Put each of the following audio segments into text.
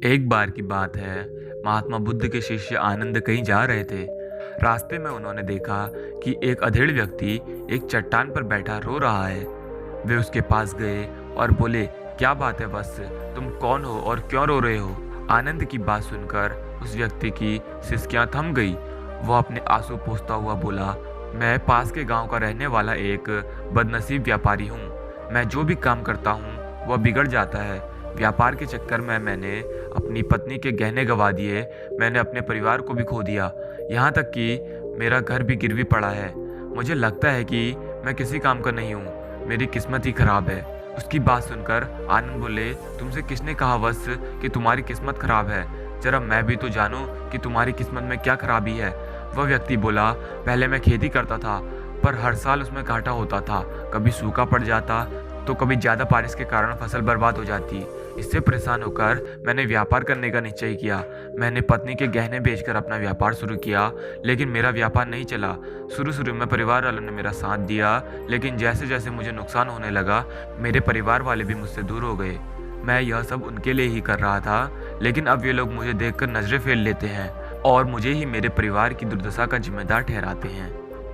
एक बार की बात है, महात्मा बुद्ध के शिष्य आनंद कहीं जा रहे थे। रास्ते में उन्होंने देखा कि एक अधेड़ व्यक्ति एक चट्टान पर बैठा रो रहा है। वे उसके पास गए और बोले, क्या बात है वत्स, तुम कौन हो और क्यों रो रहे हो? आनंद की बात सुनकर उस व्यक्ति की सिसकियां थम गई। वह अपने आंसू पोंछता हुआ बोला, मैं पास के गांव का रहने वाला एक बदनसीब व्यापारी हूँ। मैं जो भी काम करता हूँ वह बिगड़ जाता है। व्यापार के चक्कर में मैंने अपनी पत्नी के गहने गंवा दिए, मैंने अपने परिवार को भी खो दिया, यहाँ तक कि मेरा घर भी गिरवी पड़ा है। मुझे लगता है कि मैं किसी काम का नहीं हूँ, मेरी किस्मत ही खराब है। उसकी बात सुनकर आनंद बोले, तुमसे किसने कहा वत्स कि तुम्हारी किस्मत खराब है? जरा मैं भी तो जानूं कि तुम्हारी किस्मत में क्या खराबी है। वह व्यक्ति बोला, पहले मैं खेती करता था, पर हर साल उसमें घाटा होता था। कभी सूखा पड़ जाता तो कभी ज़्यादा बारिश के कारण फसल बर्बाद हो जाती। इससे परेशान होकर मैंने व्यापार करने का निश्चय किया। मैंने पत्नी के गहने बेचकर अपना व्यापार शुरू किया, लेकिन मेरा व्यापार नहीं चला। शुरू में परिवार वालों ने मेरा साथ दिया, लेकिन जैसे जैसे मुझे नुकसान होने लगा, मेरे परिवार वाले भी मुझसे दूर हो गए। मैं यह सब उनके लिए ही कर रहा था, लेकिन अब ये लोग मुझे देखकर नजरें फेर लेते हैं और मुझे ही मेरे परिवार की दुर्दशा का जिम्मेदार ठहराते हैं।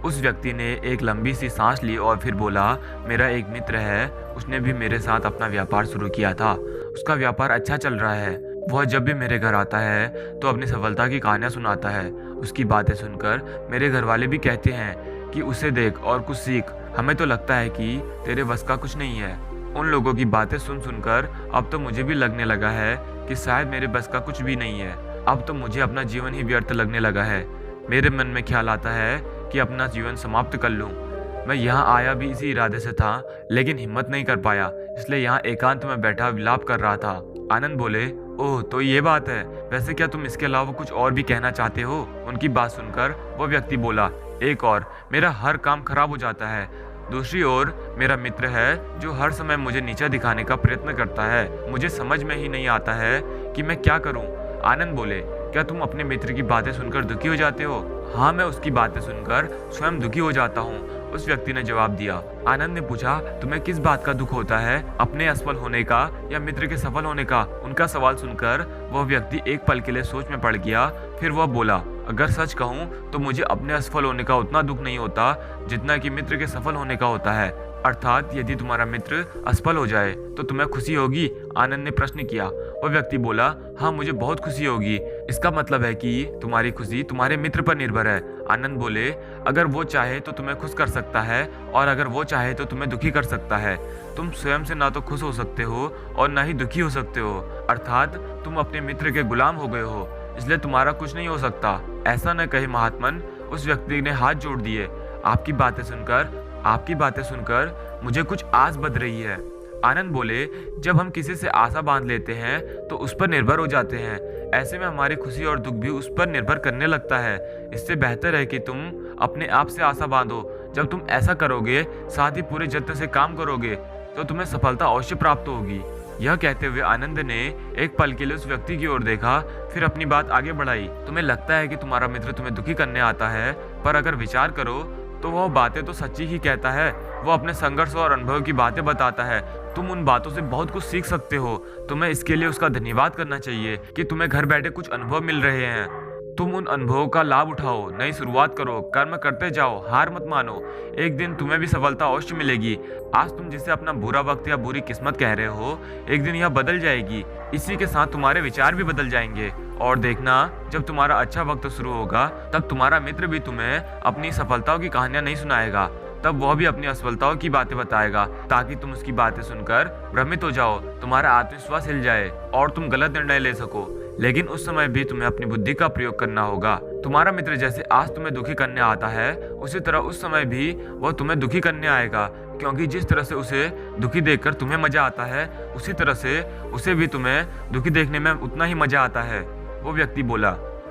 उस व्यक्ति ने एक लंबी सी सांस ली और फिर बोला, मेरा एक मित्र है, उसने भी मेरे साथ अपना व्यापार शुरू किया था। उसका व्यापार अच्छा चल रहा है। वह जब भी मेरे घर आता है तो अपनी सफलता की कहानियां सुनाता है। उसकी बातें सुनकर मेरे घर वाले भी कहते हैं कि उसे देख और कुछ सीख। हमें तो लगता है कि तेरे बस का कुछ नहीं है। उन लोगों की बातें सुनकर अब तो मुझे भी लगने लगा है कि शायद मेरे बस का कुछ भी नहीं है। अब तो मुझे अपना जीवन ही व्यर्थ लगने लगा है। मेरे मन में ख्याल आता है कि अपना जीवन समाप्त कर लूं। मैं यहाँ आया भी इसी इरादे से था, लेकिन हिम्मत नहीं कर पाया, इसलिए यहाँ एकांत में बैठा विलाप कर रहा था। आनंद बोले, ओह तो ये बात है, वैसे क्या तुम इसके अलावा कुछ और भी कहना चाहते हो? उनकी बात सुनकर वह व्यक्ति बोला, एक और, मेरा हर काम खराब हो जाता है। दूसरी ओर मेरा मित्र है जो हर समय मुझे नीचा दिखाने का प्रयत्न करता है। मुझे समझ में ही नहीं आता है कि मैं क्या करूं। आनंद बोले, क्या तुम अपने मित्र की बातें सुनकर दुखी हो जाते हो? हाँ, मैं उसकी बातें सुनकर स्वयं दुखी हो जाता हूँ, उस व्यक्ति ने जवाब दिया। आनंद ने पूछा, तुम्हें किस बात का दुख होता है, अपने असफल होने का या मित्र के सफल होने का? उनका सवाल सुनकर वह व्यक्ति एक पल के लिए सोच में पड़ गया। फिर वह बोला, अगर सच कहूँ तो मुझे अपने असफल होने का उतना दुख नहीं होता जितना कि मित्र के सफल होने का होता है। अर्थात यदि तुम्हारा मित्र असफल हो जाए तो तुम्हें खुशी होगी? आनंद ने प्रश्न किया। वह व्यक्ति बोला, हाँ मुझे बहुत खुशी होगी। इसका मतलब है कि तुम्हारी खुशी तुम्हारे मित्र पर निर्भर है। आनंद बोले, अगर वो चाहे तो तुम्हें खुश कर सकता है और अगर वो चाहे तो तुम्हें दुखी कर सकता है। तुम स्वयं से ना तो खुश हो सकते हो और ना ही दुखी हो सकते हो। अर्थात तुम अपने मित्र के गुलाम हो गए हो, इसलिए तुम्हारा कुछ नहीं हो सकता। ऐसा न कहे महात्मन, उस व्यक्ति ने हाथ जोड़ दिए। आपकी बातें सुनकर मुझे कुछ आस बंध रही है। आनंद बोले, जब हम किसी से आशा बांध लेते हैं तो उस पर निर्भर हो जाते हैं। ऐसे में हमारी खुशी और दुख भी उस पर निर्भर करने लगता है। इससे बेहतर है कि तुम अपने आप से आशा बांधो। जब तुम ऐसा करोगे, साथ ही पूरे जत्न से काम करोगे, तो तुम्हें सफलता अवश्य प्राप्त होगी। यह कहते हुए आनंद ने एक पल के लिए उस व्यक्ति की ओर देखा, फिर अपनी बात आगे बढ़ाई। तुम्हें लगता है कि तुम्हारा मित्र तुम्हें दुखी करने आता है, पर अगर विचार करो तो वह बातें तो सच्ची ही कहता है। वो अपने संघर्ष और अनुभव की बातें बताता है। तुम उन बातों से बहुत कुछ सीख सकते हो। तुम्हें इसके लिए उसका धन्यवाद करना चाहिए कि तुम्हें घर बैठे कुछ अनुभव मिल रहे हैं। तुम उन अनुभवों का लाभ उठाओ, नई शुरुआत करो, कर्म करते जाओ, हार मत मानो। एक दिन तुम्हें भी सफलता अवश्य मिलेगी। आज तुम जिसे अपना बुरा वक्त या बुरी किस्मत कह रहे हो, एक दिन यह बदल जाएगी। इसी के साथ तुम्हारे विचार भी बदल जाएंगे। और देखना, जब तुम्हारा अच्छा वक्त शुरू होगा, तब तुम्हारा मित्र भी तुम्हें अपनी सफलताओं की कहानियां नहीं सुनाएगा, तब वह भी अपनी असफलताओं की बातें बताएगा, ताकि तुम उसकी बातें सुनकर भ्रमित हो जाओ, तुम्हारा आत्मविश्वास हिल जाए और तुम गलत निर्णय ले सको। लेकिन उस समय भी तुम्हें अपनी बुद्धि का प्रयोग करना होगा। तुम्हारा मित्र जैसे आज तुम्हें दुखी करने आता है, उसी तरह उस समय भी वह तुम्हें दुखी करने आएगा, क्योंकि जिस तरह से उसे दुखी देखकर तुम्हें मजा आता है, उसी तरह से उसे भी तुम्हें दुखी देखने में उतना ही मजा आता है। वो व्यक्ति बोला,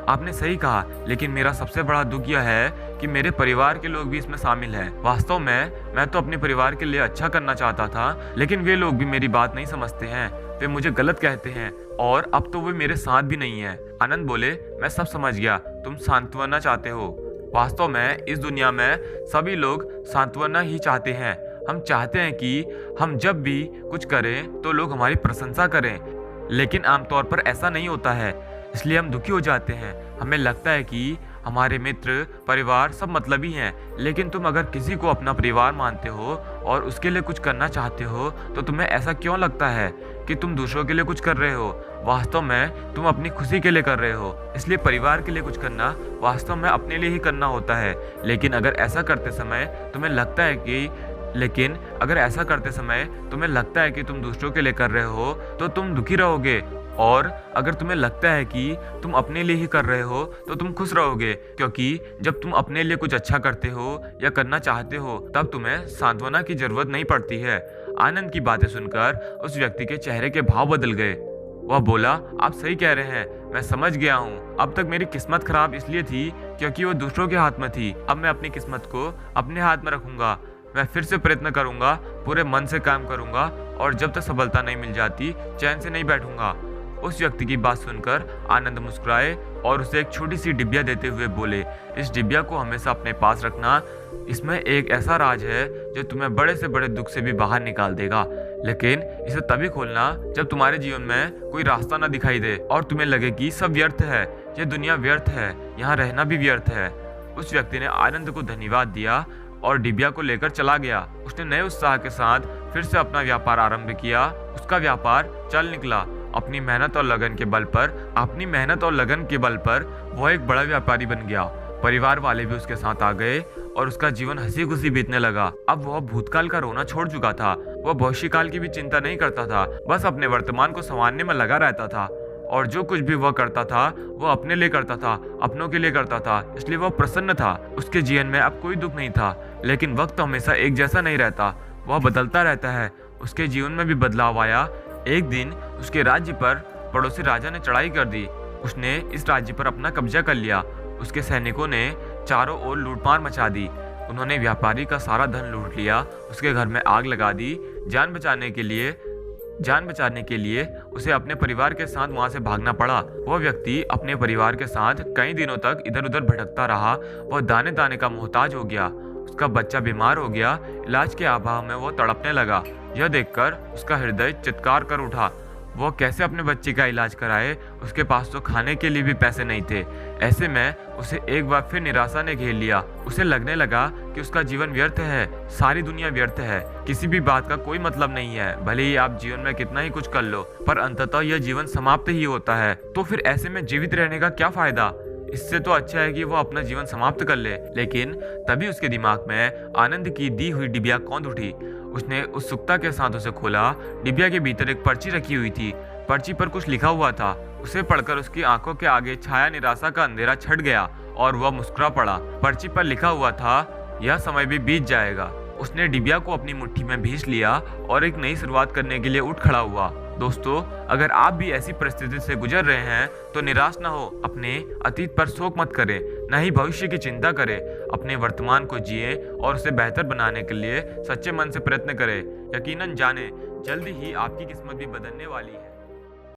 आपने सही कहा, लेकिन मेरा सबसे बड़ा दुख यह है कि मेरे परिवार के लोग भी इसमें शामिल हैं। वास्तव में मैं तो अपने परिवार के लिए अच्छा करना चाहता था, लेकिन वे लोग भी मेरी बात नहीं समझते हैं। वे मुझे गलत कहते हैं और अब तो वे मेरे साथ भी नहीं है। आनंद बोले, मैं सब समझ गया, तुम सांत्वना चाहते हो। वास्तव में इस दुनिया में सभी लोग सांत्वना ही चाहते हैं। हम चाहते हैं कि हम जब भी कुछ करें तो लोग हमारी प्रशंसा करें। लेकिन आमतौर पर ऐसा नहीं होता है, इसलिए हम दुखी हो जाते हैं। हमें लगता है कि हमारे मित्र, परिवार सब मतलबी हैं, लेकिन तुम अगर किसी को अपना परिवार मानते हो और उसके लिए कुछ करना चाहते हो, तो तुम्हें ऐसा क्यों लगता है कि तुम दूसरों के लिए कुछ कर रहे हो? वास्तव में तुम अपनी खुशी के लिए कर रहे हो। इसलिए परिवार के लिए कुछ करना वास्तव में अपने लिए ही करना होता है। लेकिन अगर ऐसा करते समय तुम्हें लगता है कि तुम दूसरों के लिए कर रहे हो, तो तुम दुखी रहोगे। और अगर तुम्हें लगता है कि तुम अपने लिए ही कर रहे हो, तो तुम खुश रहोगे, क्योंकि जब तुम अपने लिए कुछ अच्छा करते हो या करना चाहते हो, तब तुम्हें सांत्वना की जरूरत नहीं पड़ती है। आनंद की बातें सुनकर उस व्यक्ति के चेहरे के भाव बदल गए। वह बोला, आप सही कह रहे हैं, मैं समझ गया हूँ। अब तक मेरी किस्मत खराब इसलिए थी क्योंकि वो दूसरों के हाथ में थी। अब मैं अपनी किस्मत को अपने हाथ में रखूंगा। मैं फिर से प्रयत्न करूंगा, पूरे मन से काम करूंगा, और जब तक सफलता नहीं मिल जाती, चैन से नहीं बैठूंगा। उस व्यक्ति की बात सुनकर आनंद मुस्कुराए और उसे एक छोटी सी डिबिया देते हुए बोले, इस डिबिया को हमेशा अपने पास रखना। इसमें एक ऐसा राज है जो तुम्हें बड़े से बड़े दुख से भी बाहर निकाल देगा। लेकिन इसे तभी खोलना जब तुम्हारे जीवन में कोई रास्ता ना दिखाई दे और तुम्हें लगे कि सब व्यर्थ है, ये दुनिया व्यर्थ है, यहाँ रहना भी व्यर्थ है। उस व्यक्ति ने आनंद को धन्यवाद दिया और डिबिया को लेकर चला गया। उसने नए उत्साह के साथ फिर से अपना व्यापार आरंभ किया। उसका व्यापार चल निकला। अपनी मेहनत और लगन के बल पर वह एक बड़ा व्यापारी बन गया। परिवार वाले भी उसके साथ आ गए और उसका जीवन हंसी खुशी बीतने लगा। अब वह भूतकाल का रोना छोड़ चुका था। वह भविष्यकाल की भी चिंता नहीं करता था, बस अपने वर्तमान को संवारने में लगा रहता था। और जो कुछ भी वह करता था, वह अपने लिए करता था, अपनों के लिए करता था, इसलिए वह प्रसन्न था। उसके जीवन में अब कोई दुख नहीं था। लेकिन वक्त हमेशा एक जैसा नहीं रहता, वह बदलता रहता है। उसके जीवन में भी बदलाव आया। एक दिन उसके राज्य पर पड़ोसी राजा ने चढ़ाई कर दी। उसने इस राज्य पर अपना कब्जा कर लिया। उसके सैनिकों ने चारों ओर लूटमार मचा दी। उन्होंने व्यापारी का सारा धन लूट लिया, उसके घर में आग लगा दी। जान बचाने के लिए उसे अपने परिवार के साथ वहां से भागना पड़ा। वह व्यक्ति अपने परिवार के साथ कई दिनों तक इधर उधर भटकता रहा। वह दाने दाने का मोहताज हो गया। उसका बच्चा बीमार हो गया। इलाज के अभाव में वह तड़पने लगा। यह देखकर उसका हृदय चित्कार कर उठा। वह कैसे अपने बच्चे का इलाज कराए? उसके पास तो खाने के लिए भी पैसे नहीं थे। ऐसे में उसे एक बार फिर निराशा ने घेर लिया। उसे लगने लगा कि उसका जीवन व्यर्थ है, सारी दुनिया व्यर्थ है, किसी भी बात का कोई मतलब नहीं है। भले ही आप जीवन में कितना ही कुछ कर लो, पर अंततः यह जीवन समाप्त ही होता है। तो फिर ऐसे में जीवित रहने का क्या फायदा? इससे तो अच्छा है कि वो अपना जीवन समाप्त कर ले। लेकिन तभी उसके दिमाग में आनंद की दी हुई डिबिया कौंध उठी। उसने उत्सुकता के साथ उसे खोला। डिबिया के भीतर एक पर्ची रखी हुई थी। पर्ची पर कुछ लिखा हुआ था। उसे पढ़कर उसकी आंखों के आगे छाया निराशा का अंधेरा छट गया और वह मुस्कुरा पड़ा। पर्ची पर लिखा हुआ था, यह समय भी बीत जाएगा। उसने डिबिया को अपनी मुट्ठी में भींच लिया और एक नई शुरुआत करने के लिए उठ खड़ा हुआ। दोस्तों, अगर आप भी ऐसी परिस्थिति से गुजर रहे हैं तो निराश ना हो। अपने अतीत पर शोक मत करें, न ही भविष्य की चिंता करें। अपने वर्तमान को जिए और उसे बेहतर बनाने के लिए सच्चे मन से प्रयत्न करें। यकीनन जाने, जल्दी ही आपकी किस्मत भी बदलने वाली है।